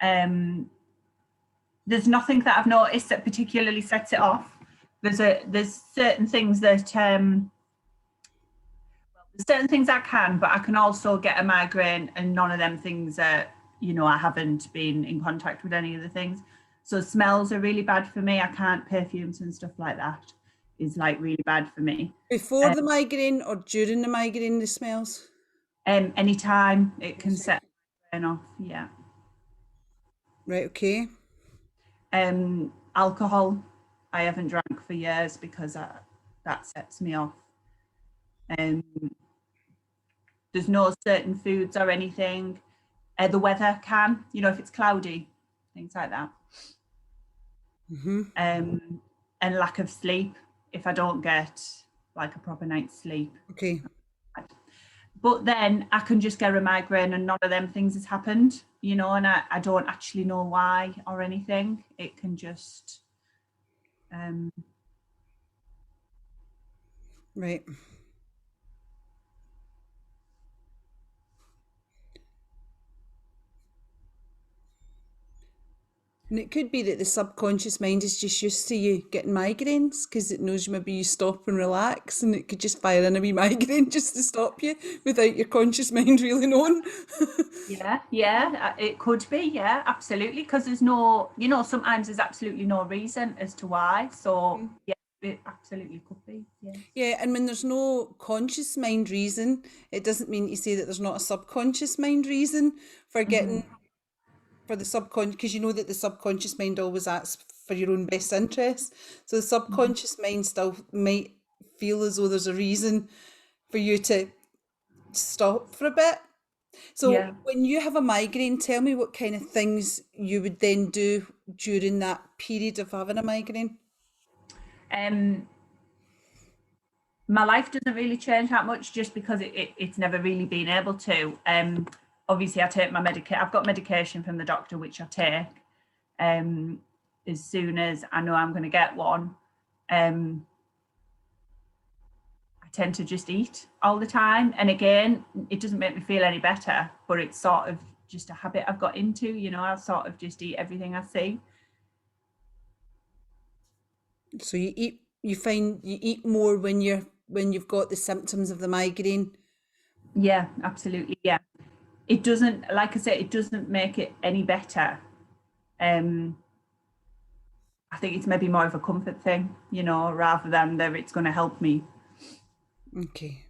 There's nothing that I've noticed that particularly sets it off. There's certain things that certain things I can, but I can also get a migraine, and none of them things are, I haven't been in contact with any of the things. So smells are really bad for me. I can't, perfumes and stuff like that is like really bad for me. Before the migraine or during the migraine, the smells? Anytime it can set the migraine off, yeah. Right, okay. Alcohol, I haven't drank for years because that sets me off. There's no certain foods or anything. The weather can, if it's cloudy, things like that. And lack of sleep, if I don't get like a proper night's sleep. Okay. But then I can just get a migraine and none of them things has happened, and I don't actually know why or anything. It can just Right. And it could be that the subconscious mind is just used to you getting migraines because it knows maybe you stop and relax, and it could just fire in a wee migraine just to stop you without your conscious mind really knowing. yeah, it could be, yeah, absolutely, because there's no, sometimes there's absolutely no reason as to why. So yeah, it absolutely could be. Yeah, and when there's no conscious mind reason, it doesn't mean to say that there's not a subconscious mind reason for getting for the subconscious, because you know that the subconscious mind always acts for your own best interest. So the subconscious mind still might feel as though there's a reason for you to stop for a bit. So Yeah. when you have a migraine, tell me what kind of things you would then do during that period of having a migraine. My life doesn't really change that much just because it's never really been able to. Obviously I take my I've got medication from the doctor which I take as soon as I know I'm going to get one. I tend to just eat all the time, and again, it doesn't make me feel any better, but it's sort of just a habit I've got into. I sort of just eat everything I see. So you find you eat more when you've got the symptoms of the migraine. Yeah, absolutely. Yeah, it doesn't, like I said, it doesn't make it any better. I think it's maybe more of a comfort thing, rather than that it's going to help me. Okay.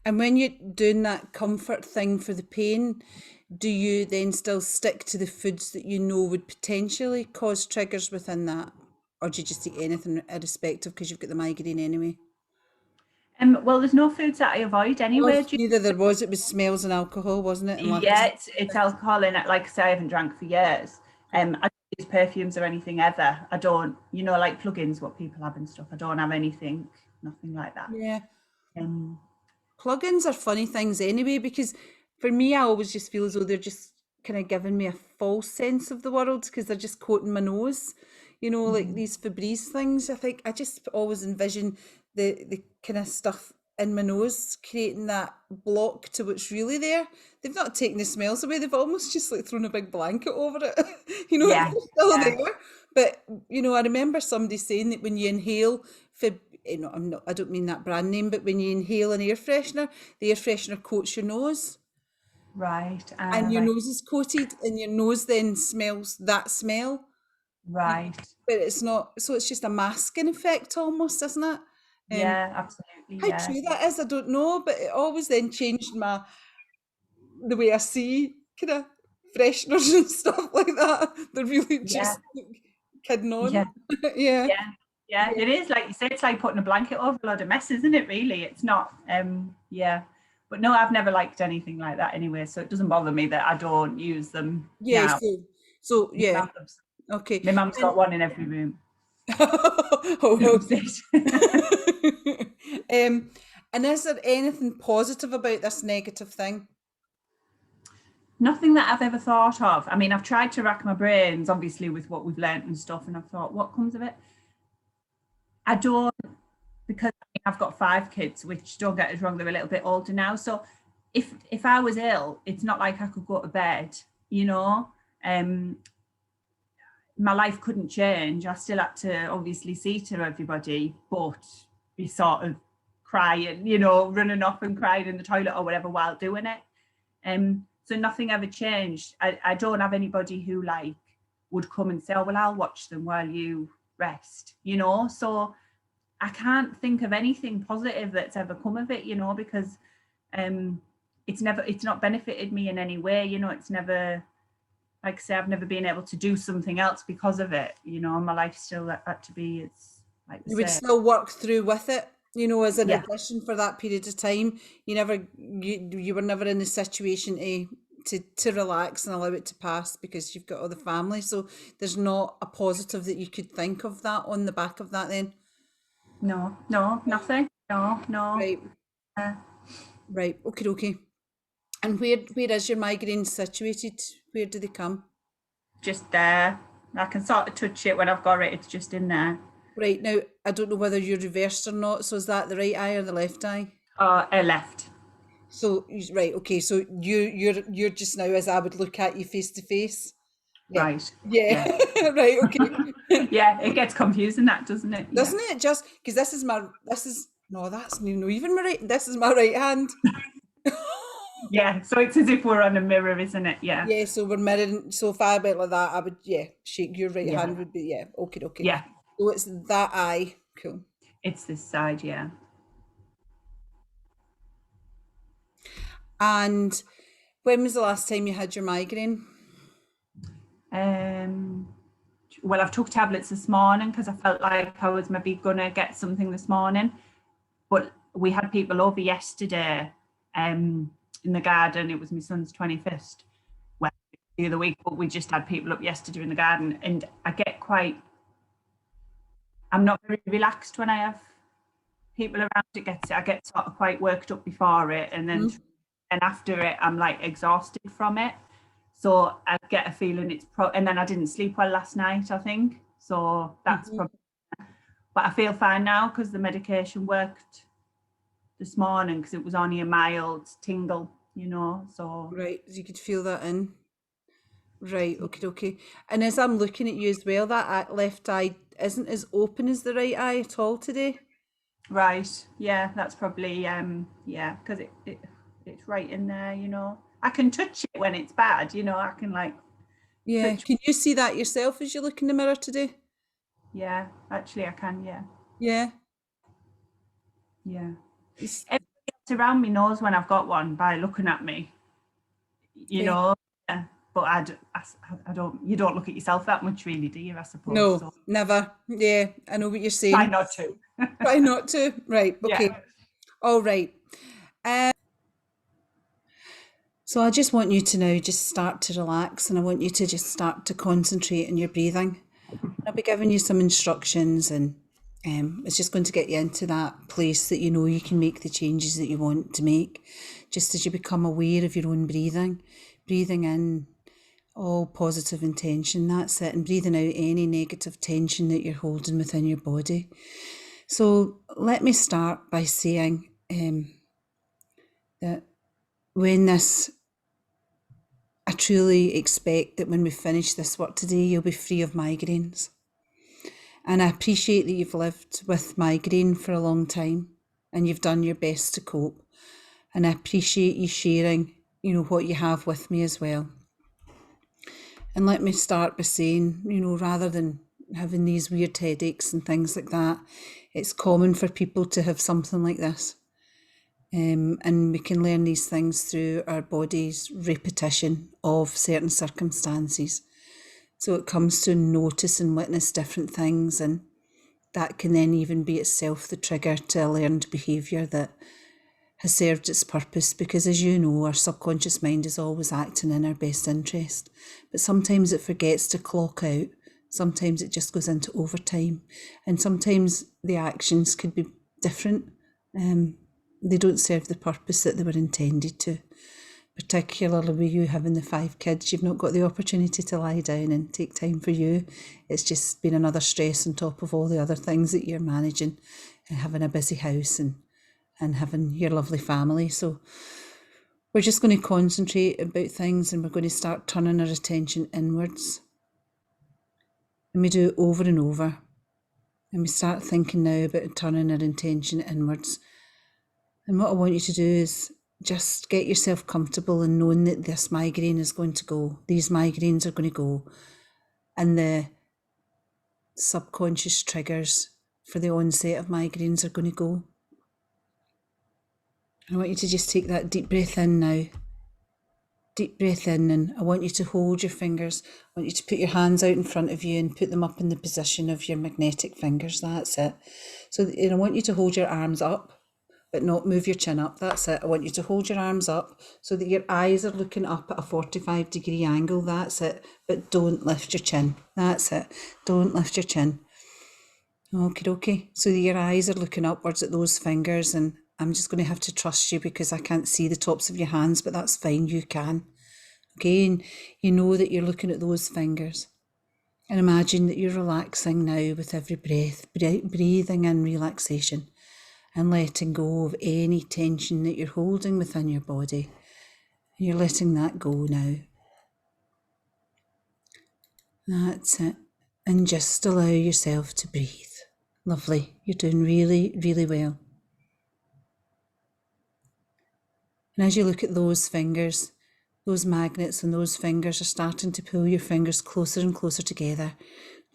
And when you're doing that comfort thing for the pain, do you then still stick to the foods that you know would potentially cause triggers within that? Or do you just eat anything irrespective because you've got the migraine anyway? Well, there's no foods that I avoid Oh, anyway. neither there was. It was smells and alcohol, wasn't it? And lack of Yeah, it's alcohol in it. Like I say, I haven't drank for years. I don't use perfumes or anything ever. I don't, like plugins, what people have and stuff. I don't have anything, nothing like that. yeah. Um, Plugins are funny things anyway, because for me, I always just feel as though they're just kind of giving me a false sense of the world because they're just coating my nose, like these Febreze things. I think I just always envision the kind of stuff in my nose creating that block to what's really there. They've not taken the smells away, they've almost just like thrown a big blanket over it. yeah, It's still yeah, there. But I remember somebody saying that when you inhale I don't mean that brand name, but when you inhale an air freshener, the air freshener coats your nose, right, and your right, nose is coated, and your nose then smells that smell. right. But it's not, so it's just a masking effect almost, isn't it? Yeah, absolutely, How yeah. true that is, I don't know, but it always then changed the way I see kind of fresheners and stuff like that. They're really Yeah, just kidding yeah, on. Yeah. yeah, yeah. It is, like you say, it's like putting a blanket over a load of mess, isn't it, really? It's not, yeah. But no, I've never liked anything like that anyway, so it doesn't bother me that I don't use them Yeah, now. so My yeah, mum loves okay. My mum's And got one in every room. oh, well. Loves it. And is there anything positive about this negative thing? Nothing that I've ever thought of. I mean, I've tried to rack my brains, obviously, with what we've learnt and stuff, and I've thought, what comes of it? I don't, because I've got 5 kids, which, don't get us wrong, they're a little bit older now. So if I was ill, it's not like I could go to bed, you know. My life couldn't change. I still had to obviously see to everybody, but be sort of crying, you know, running off and crying in the toilet or whatever while doing it. So nothing ever changed. I don't have anybody who like would come and say, oh, well, I'll watch them while you rest, you know. So I can't think of anything positive that's ever come of it, you know, because it's not benefited me in any way, you know. It's never, like I say, I've never been able to do something else because of it, you know. My life still had to be, it's like the You would same. still work through with it, you know, as an Yeah. addition for that period of time. You were never in the situation to relax and allow it to pass because you've got other family. So there's not a positive that you could think of that on the back of that then. No, nothing. No. Right, Uh, right, okay. And where is your migraine situated? Where do they come? just there. I can sort of touch it when I've got it. It's just in there. Right, now I don't know whether you're reversed or not. So is that the right eye or the left eye? Left. So right, okay. So you're just now as I would look at you face to face. Yeah. Right. Yeah. Yeah. Right, okay. Yeah, it gets confusing, that, doesn't it? Yeah. Doesn't it? Just because this is no, that's no even my right. This is my right hand. Yeah. So it's as if we're on a mirror, isn't it? Yeah. Yeah, so we're mirroring. So if I went like that, I would shake your right Yeah. hand would be okay. Yeah. So it's that eye. Cool. It's this side, yeah. And when was the last time you had your migraine? Well, I've took tablets this morning because I felt like I was maybe gonna get something this morning. But we had people over yesterday in the garden. It was my son's 25th. Well, the other week, but we just had people up yesterday in the garden, and I'm not very relaxed when I have people around. I get sort of quite worked up before it, and then and after it, I'm like exhausted from it. So I get a feeling and then I didn't sleep well last night, I think. So that's probably, but I feel fine now because the medication worked this morning because it was only a mild tingle, you know, so. Right, you could feel that in. Right, okay. And as I'm looking at you as well, that left eye isn't as open as the right eye at all today. Right, yeah, that's probably, because it's right in there, you know. I can touch it when it's bad, you know, I can like. Yeah, can you see that yourself as you look in the mirror today? Yeah, actually I can, yeah. Yeah. Yeah. Everybody else around me knows when I've got one by looking at me, you know. But I don't. You don't look at yourself that much, really, do you? I suppose. No, so. never. Yeah, I know what you're saying. Try not to. Try not to. Right. Okay. Yeah. All right. So I just want you to now just start to relax, and I want you to just start to concentrate on your breathing. I'll be giving you some instructions, and it's just going to get you into that place that you know you can make the changes that you want to make, just as you become aware of your own breathing in all positive intention, that's it, and breathing out any negative tension that you're holding within your body. So let me start by saying that I truly expect that when we finish this work today, you'll be free of migraines. And I appreciate that you've lived with migraine for a long time and you've done your best to cope. And I appreciate you sharing, you know, what you have with me as well. And let me start by saying, you know, rather than having these weird headaches and things like that, it's common for people to have something like this. And we can learn these things through our body's repetition of certain circumstances. So it comes to notice and witness different things, and that can then even be itself the trigger to a learned behaviour that has served its purpose, because as you know, our subconscious mind is always acting in our best interest, but sometimes it forgets to clock out, sometimes it just goes into overtime, and sometimes the actions could be different. They don't serve the purpose that they were intended to. Particularly with you having the 5 kids, you've not got the opportunity to lie down and take time for you. It's just been another stress on top of all the other things that you're managing, and having a busy house and having your lovely family. So We're just going to concentrate about things, and we're going to start turning our attention inwards. And we do it over and over. And we start thinking now about turning our intention inwards. And what I want you to do is just get yourself comfortable in knowing that this migraine is going to go. These migraines are going to go. And the subconscious triggers for the onset of migraines are going to go. I want you to just take that deep breath in now. Deep breath in, and I want you to hold your fingers. I want you to put your hands out in front of you and put them up in the position of your magnetic fingers. That's it. So I want you to hold your arms up, but not move your chin up. That's it. I want you to hold your arms up so that your eyes are looking up at a 45-degree angle. That's it. But don't lift your chin. That's it. Don't lift your chin. Okay. So that your eyes are looking upwards at those fingers, and I'm just going to have to trust you because I can't see the tops of your hands, but that's fine. You can. Okay, and you know that you're looking at those fingers. And imagine that you're relaxing now with every breath, breathing in relaxation and letting go of any tension that you're holding within your body. And you're letting that go now. That's it. And just allow yourself to breathe. Lovely. You're doing really, really well. And as you look at those fingers, those magnets and those fingers are starting to pull your fingers closer and closer together,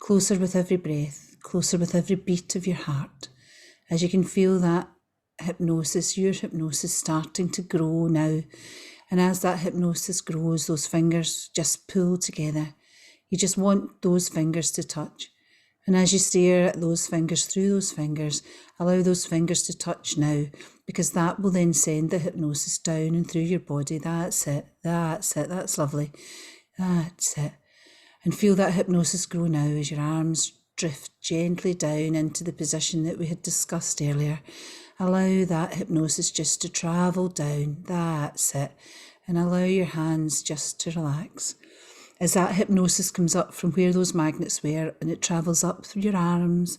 closer with every breath, closer with every beat of your heart. As you can feel that hypnosis, your hypnosis starting to grow now. And as that hypnosis grows, those fingers just pull together. You just want those fingers to touch. And as you stare at those fingers, through those fingers, allow those fingers to touch now, because that will then send the hypnosis down and through your body. That's it. That's it. That's lovely. That's it. And feel that hypnosis grow now as your arms drift gently down into the position that we had discussed earlier. Allow that hypnosis just to travel down. That's it. And allow your hands just to relax. As that hypnosis comes up from where those magnets were, and it travels up through your arms,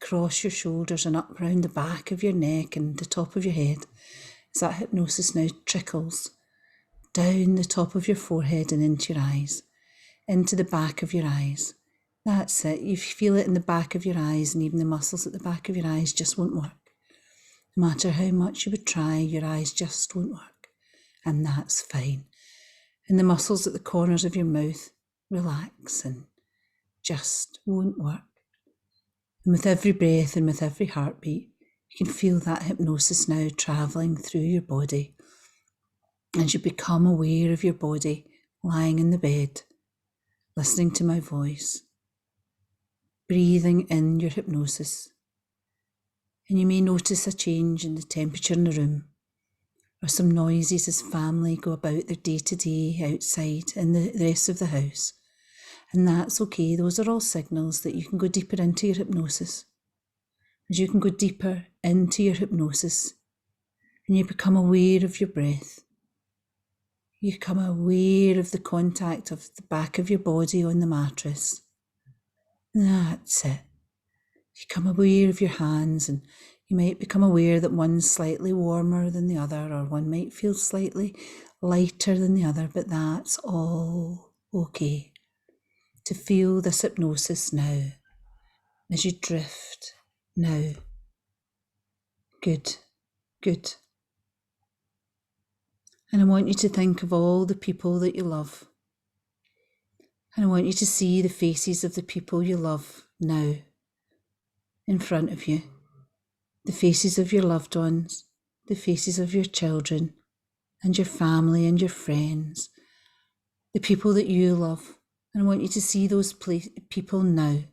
across your shoulders and up round the back of your neck and the top of your head, as that hypnosis now trickles down the top of your forehead and into your eyes, into the back of your eyes. That's it. You feel it in the back of your eyes, and even the muscles at the back of your eyes just won't work. No matter how much you would try, your eyes just won't work. And that's fine. And the muscles at the corners of your mouth relax and just won't work. And with every breath and with every heartbeat, you can feel that hypnosis now travelling through your body. As you become aware of your body lying in the bed, listening to my voice, breathing in your hypnosis. And you may notice a change in the temperature in the room, or some noises as family go about their day-to-day outside in the rest of the house. And that's okay. Those are all signals that you can go deeper into your hypnosis. As you can go deeper into your hypnosis and you become aware of your breath, you become aware of the contact of the back of your body on the mattress. That's it. You become aware of your hands, and you might become aware that one's slightly warmer than the other, or one might feel slightly lighter than the other, but that's all okay. To feel this hypnosis now, as you drift now. Good. And I want you to think of all the people that you love. And I want you to see the faces of the people you love now in front of you. The faces of your loved ones, the faces of your children and your family and your friends, the people that you love. And I want you to see those people now. I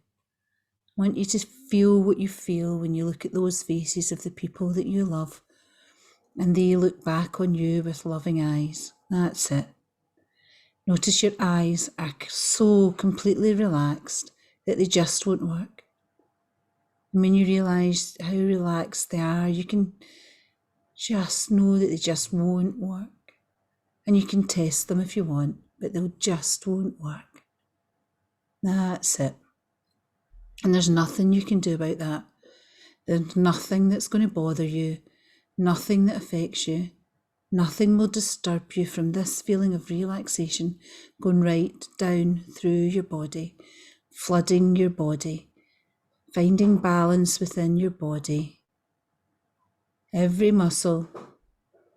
want you to feel what you feel when you look at those faces of the people that you love, and they look back on you with loving eyes. That's it. Notice your eyes are so completely relaxed that they just won't work. And when you realise how relaxed they are, you can just know that they just won't work. And you can test them if you want, but they just won't work. That's it. And there's nothing you can do about that. There's nothing that's going to bother you, nothing that affects you, Nothing will disturb you from this feeling of relaxation going right down through your body, flooding your body, finding balance within your body. Every muscle,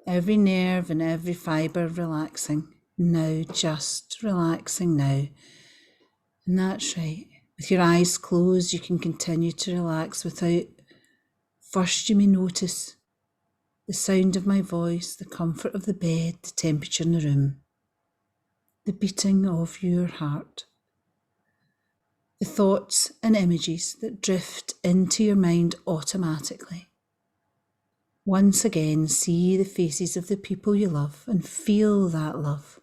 every nerve and every fibre relaxing now, just relaxing now. And that's right. With your eyes closed, you can continue to relax without. First, you may notice the sound of my voice, the comfort of the bed, the temperature in the room, the beating of your heart, the thoughts and images that drift into your mind automatically. Once again, see the faces of the people you love and feel that love.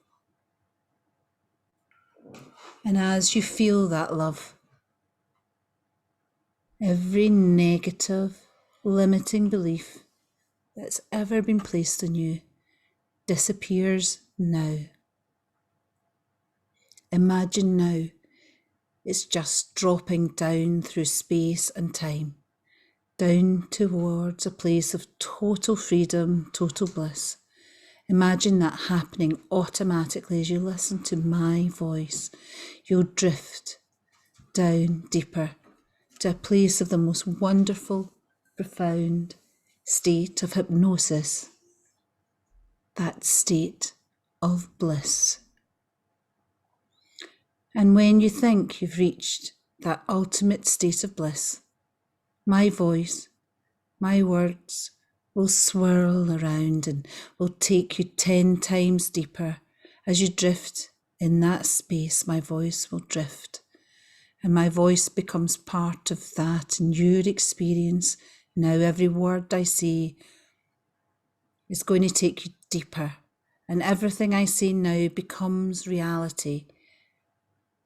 And as you feel that love, every negative, limiting belief that's ever been placed on you disappears now. Imagine now it's just dropping down through space and time, down towards a place of total freedom, total bliss. Imagine that happening automatically as you listen to my voice. You'll drift down deeper to a place of the most wonderful, profound state of hypnosis, that state of bliss. And when you think you've reached that ultimate state of bliss, my voice, my words will swirl around and will take you 10 times deeper. As you drift in that space, my voice will drift. And my voice becomes part of that and your experience. Now every word I say is going to take you deeper. And everything I say now becomes reality.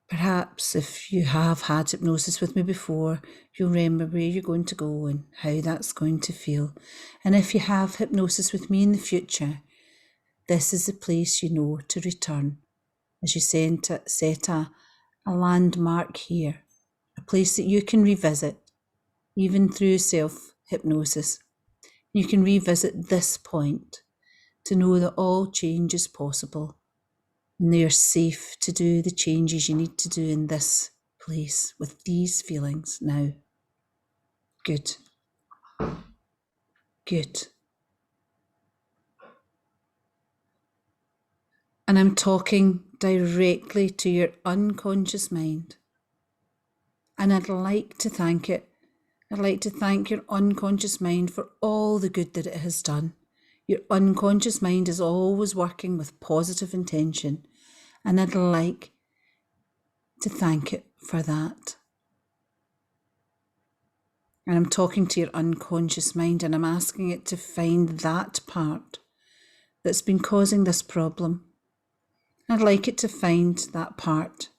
Perhaps if you have had hypnosis with me before, you'll remember where you're going to go and how that's going to feel. And if you have hypnosis with me in the future, this is the place you know to return. As you set a landmark here, a place that you can revisit, even through self-hypnosis. You can revisit this point to know that all change is possible. And they are safe to do the changes you need to do in this place with these feelings now. Good. Good. And I'm talking directly to your unconscious mind. And I'd like to thank it. I'd like to thank your unconscious mind for all the good that it has done. Your unconscious mind is always working with positive intention. And I'd like to thank it for that. And I'm talking to your unconscious mind and I'm asking it to find that part that's been causing this problem. I'd like it to find that part.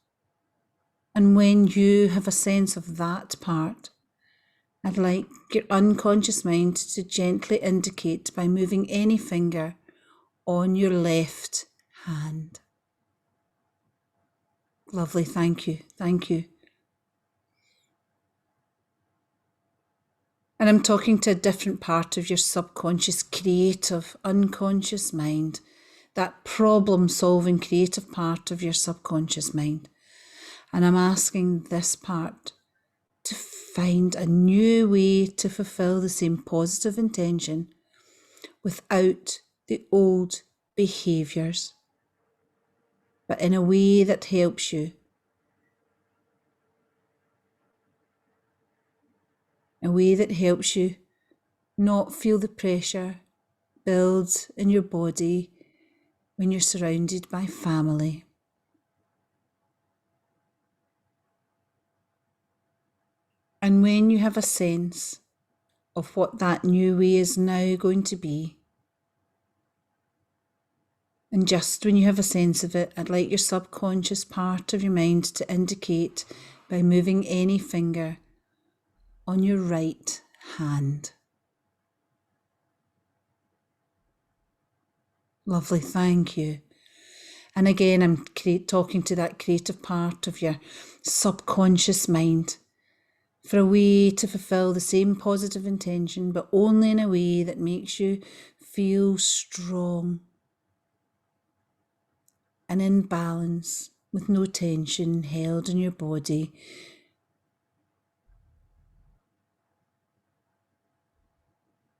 And when you have a sense of that part, I'd like your unconscious mind to gently indicate by moving any finger on your left hand. Lovely, thank you, thank you. And I'm talking to a different part of your subconscious, creative, unconscious mind, that problem-solving, creative part of your subconscious mind. And I'm asking this part to find a new way to fulfill the same positive intention without the old behaviours, but in a way that helps you. A way that helps you not feel the pressure build in your body when you're surrounded by family. And when you have a sense of what that new way is now going to be, and just when you have a sense of it, I'd like your subconscious part of your mind to indicate by moving any finger on your right hand. Lovely, thank you. And again, I'm talking to that creative part of your subconscious mind for a way to fulfill the same positive intention, but only in a way that makes you feel strong and in balance with no tension held in your body.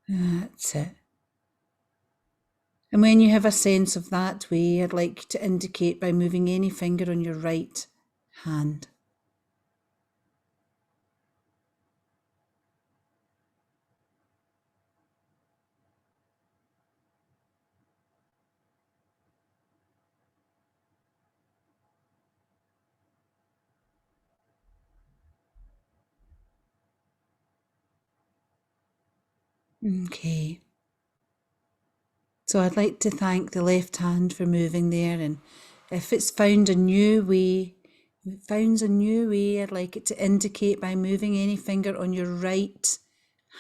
That's it. And when you have a sense of that way, I'd like to indicate by moving any finger on your right hand. Okay. So I'd like to thank the left hand for moving there, and if it's found a new way, I'd like it to indicate by moving any finger on your right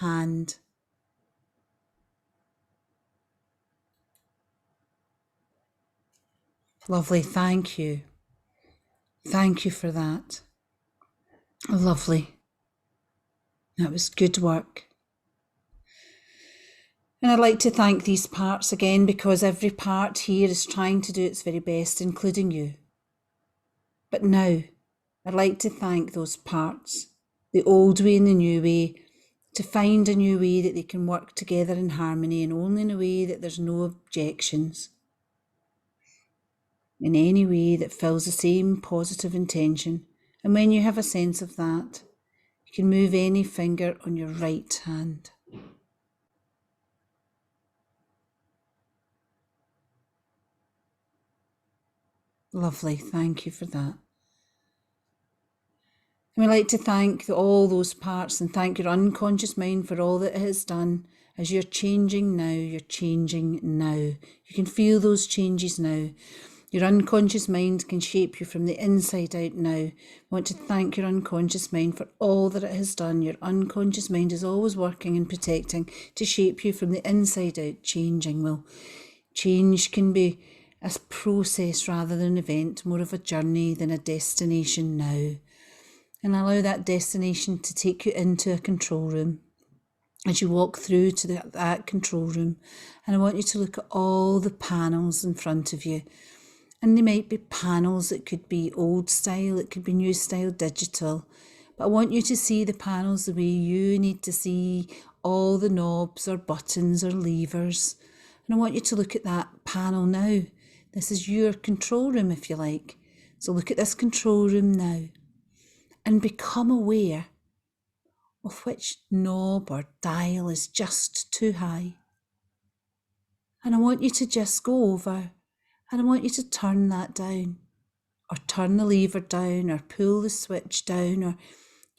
hand. Lovely, thank you. Thank you for that. Lovely. That was good work. And I'd like to thank these parts again, because every part here is trying to do its very best, including you. But now, I'd like to thank those parts, the old way and the new way, to find a new way that they can work together in harmony, and only in a way that there's no objections. In any way that fills the same positive intention. And when you have a sense of that, you can move any finger on your right hand. Lovely, thank you for that. And we'd like to thank all those parts and thank your unconscious mind for all that it has done. As you're changing now, you're changing now. You can feel those changes now. Your unconscious mind can shape you from the inside out now. I want to thank your unconscious mind for all that it has done. Your unconscious mind is always working and protecting to shape you from the inside out, changing. Well, change can be a process rather than an event, more of a journey than a destination now. And allow that destination to take you into a control room. As you walk through to that control room, and I want you to look at all the panels in front of you. And they might be panels that could be old style, it could be new style, digital. But I want you to see the panels the way you need to see all the knobs or buttons or levers. And I want you to look at that panel now. This is your control room, if you like. So look at this control room now and become aware of which knob or dial is just too high. And I want you to just go over and I want you to turn that down, or turn the lever down, or pull the switch down, or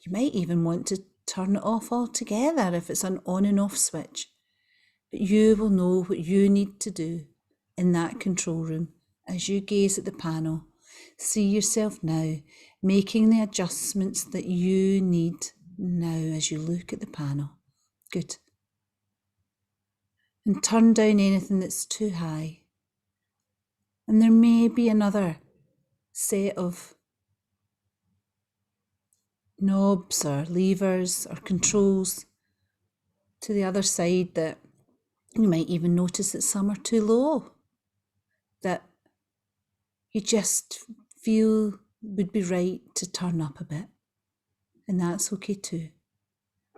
you might even want to turn it off altogether if it's an on and off switch. But you will know what you need to do in that control room as you gaze at the panel. See yourself now making the adjustments that you need now as you look at the panel. Good. And turn down anything that's too high. And there may be another set of knobs or levers or controls to the other side that you might even notice that some are too low, that you just feel would be right to turn up a bit. And that's okay too,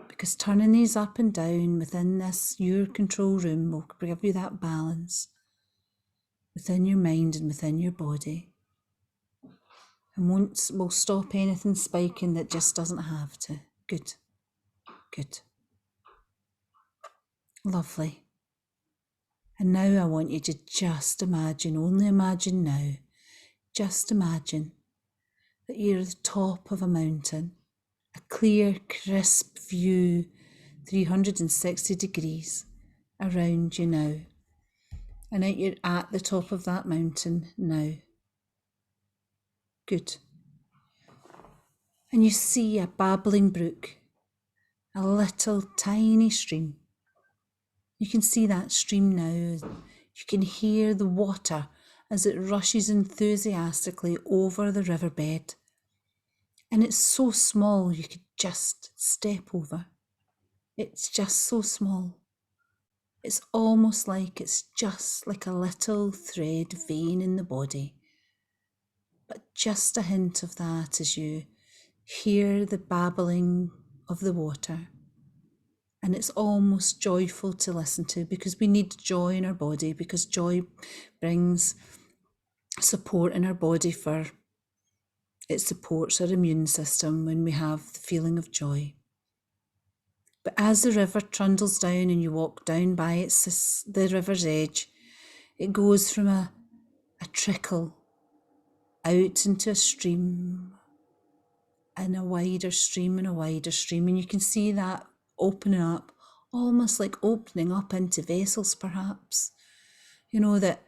because turning these up and down within this, your control room, will give you that balance within your mind and within your body. And will stop anything spiking that just doesn't have to. Good. Good. Lovely. And now I want you to just imagine, only imagine now, just imagine that you're at the top of a mountain, a clear, crisp view, 360 degrees around you now. And that you're at the top of that mountain now. Good. And you see a babbling brook, a little tiny stream. You can see that stream now. You can hear the water as it rushes enthusiastically over the riverbed. And it's so small you could just step over. It's just so small. It's almost like it's just like a little thread vein in the body. But just a hint of that as you hear the babbling of the water. And it's almost joyful to listen to, because we need joy in our body, because joy brings support in our body for, it supports our immune system when we have the feeling of joy. But as the river trundles down and you walk down by the river's edge, it goes from a trickle out into a stream and a wider stream and a wider stream. And you can see that opening up, almost like opening up into vessels perhaps. You know, that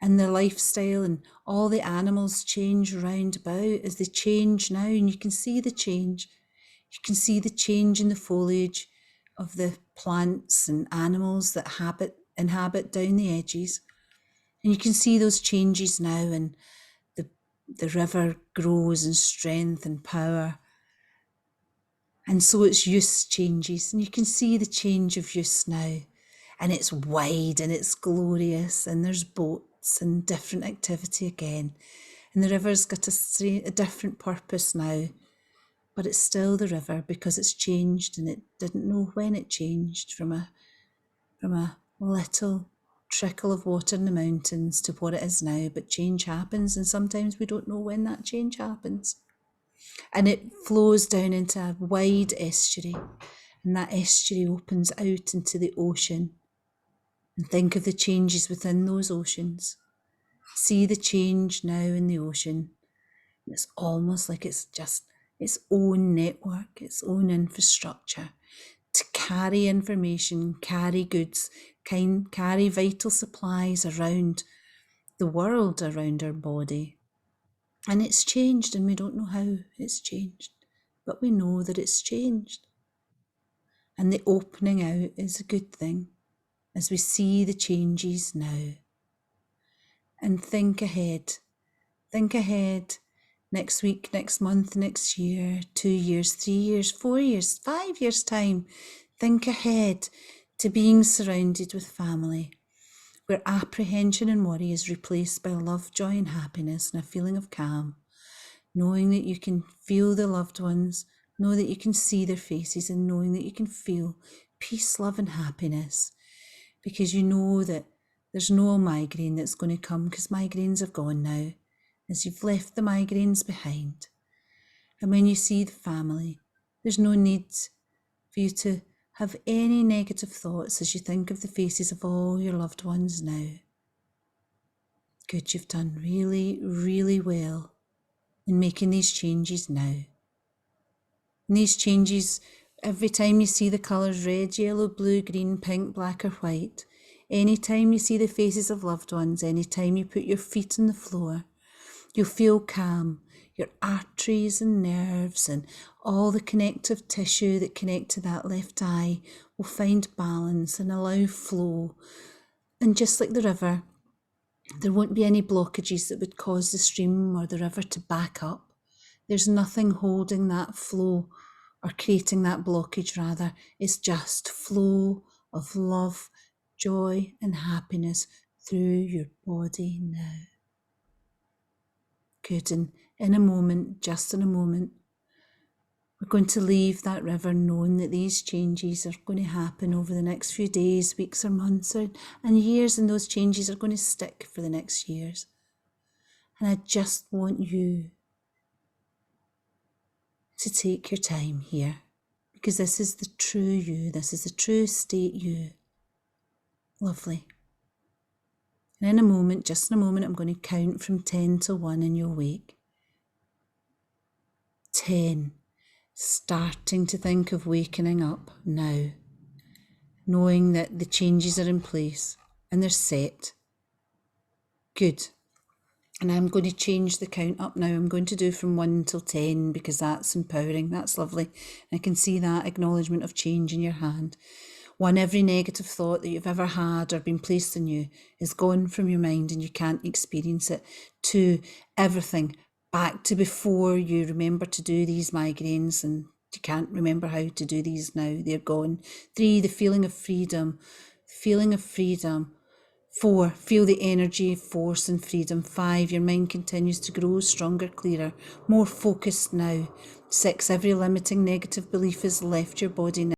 and the lifestyle and all the animals change round about as they change now, and you can see the change. You can see the change in the foliage of the plants and animals that inhabit down the edges. And you can see those changes now, and the river grows in strength and power. And so its use changes, and you can see the change of use now. And it's wide and it's glorious, and there's boats and different activity again. And the river's got a different purpose now, but it's still the river because it's changed, and it didn't know when it changed from a little trickle of water in the mountains to what it is now. But change happens, and sometimes we don't know when that change happens. And it flows down into a wide estuary, and that estuary opens out into the ocean. And think of the changes within those oceans. See the change now in the ocean. It's almost like it's just its own network, its own infrastructure to carry information, carry goods, carry vital supplies around the world, around our body. And it's changed, and we don't know how it's changed, but we know that it's changed. And the opening out is a good thing as we see the changes now. And think ahead. Think ahead next week, next month, next year, 2 years, 3 years, 4 years, 5 years' time. Think ahead to being surrounded with family, where apprehension and worry is replaced by love, joy and happiness and a feeling of calm, knowing that you can feel the loved ones, know that you can see their faces, and knowing that you can feel peace, love and happiness, because you know that there's no migraine that's going to come, because migraines have gone now, as you've left the migraines behind. And when you see the family, there's no need for you to have any negative thoughts as you think of the faces of all your loved ones now. Good, you've done really, really well in making these changes now. And these changes, every time you see the colours red, yellow, blue, green, pink, black or white, anytime you see the faces of loved ones, anytime you put your feet on the floor, you'll feel calm. Your arteries and nerves and all the connective tissue that connect to that left eye will find balance and allow flow. And just like the river, there won't be any blockages that would cause the stream or the river to back up. There's nothing holding that flow or creating that blockage, rather. It's just flow of love, joy and happiness through your body now. Good, and in a moment, just in a moment, we're going to leave that river knowing that these changes are going to happen over the next few days, weeks or months and years, and those changes are going to stick for the next years. And I just want you to take your time here, because this is the true you, this is the true state you. Lovely. And in a moment, just in a moment, I'm going to count from 10 to 1 and you'll wake. 10. Starting to think of wakening up now, knowing that the changes are in place and they're set. Good. And I'm going to change the count up now. I'm going to do from 1 until 10 because that's empowering. That's lovely. And I can see that acknowledgement of change in your hand. 1, every negative thought that you've ever had or been placed on you is gone from your mind and you can't experience it. 2, everything back to before you remember to do these migraines and you can't remember how to do these now. They're gone. 3, the feeling of freedom, feeling of freedom. 4, feel the energy, force and freedom. 5, your mind continues to grow stronger, clearer, more focused now. 6, every limiting negative belief has left your body now.